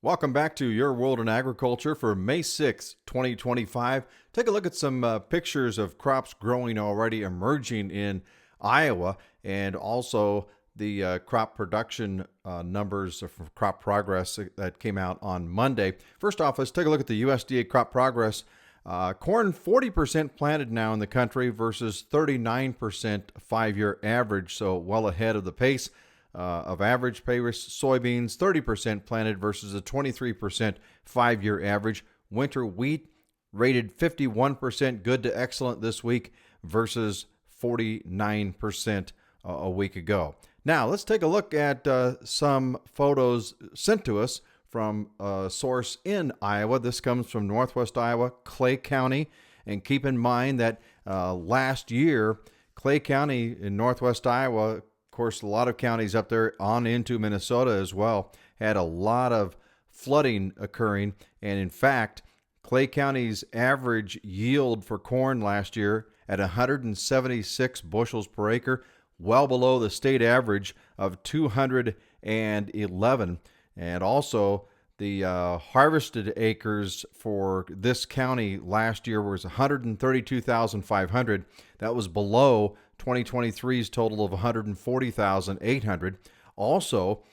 Welcome back to Your World in Agriculture for May 6th, 2025. Take a look at some pictures of crops growing already emerging in Iowa, and also the crop production numbers for crop progress that came out on Monday. First off, let's take a look at the USDA crop progress. Corn 40% planted now in the country versus 39% 5-year average, so well ahead of the pace of average pace. Soybeans 30% planted versus a 23% 5-year average. Winter wheat rated 51% good to excellent this week versus 49% a week ago. Now let's take a look at some photos sent to us from a source in Iowa. This comes from Northwest Iowa, Clay County. And keep in mind that last year, Clay County in Northwest Iowa, of course, a lot of counties up there on into Minnesota as well, had a lot of flooding occurring. And in fact, Clay County's average yield for corn last year at 176 bushels per acre, well below the state average of 211. And also, the harvested acres for this county last year was 132,500. That was below 2023's total of 140,800. Also,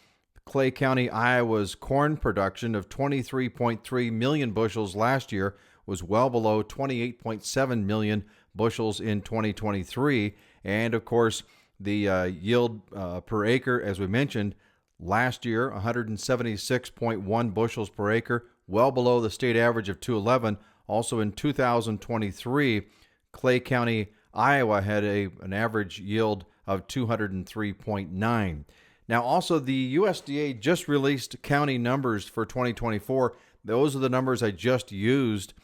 Clay County, Iowa's corn production of 23.3 million bushels last year was well below 28.7 million bushels in 2023. And of course, the yield per acre, as we mentioned, last year, 176.1 bushels per acre, well below the state average of 211. Also in 2023, Clay County, Iowa had an average yield of 203.9. Now, also, the USDA just released county numbers for 2024. Those are the numbers I just used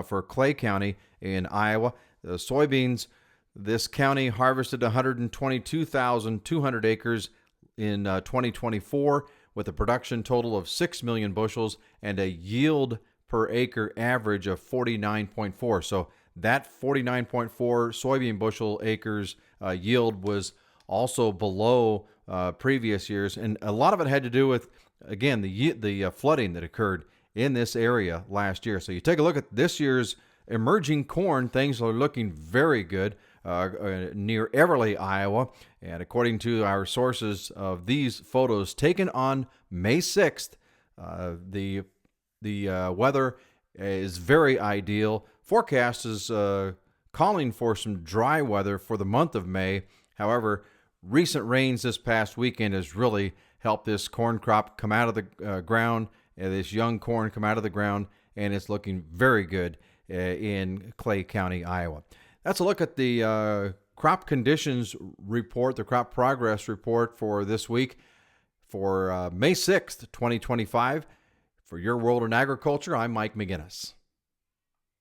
for Clay County in Iowa. The soybeans, this county harvested 122,200 acres in 2024 with a production total of 6 million bushels and a yield per acre average of 49.4. So that 49.4 soybean bushel acres yield was also below previous years. And a lot of it had to do with, again, the flooding that occurred in this area last year. So you take a look at this year's emerging corn, things are looking very good near Everly, Iowa. And according to our sources of these photos taken on May 6th, the weather is very ideal. Forecast is calling for some dry weather for the month of May. However, recent rains this past weekend has really helped this corn crop come out of the ground, this young corn come out of the ground, and it's looking very good in Clay County, Iowa. That's a look at the crop conditions report, the crop progress report for this week for May 6th, 2025. For Your World in Agriculture, I'm Mike McGinnis.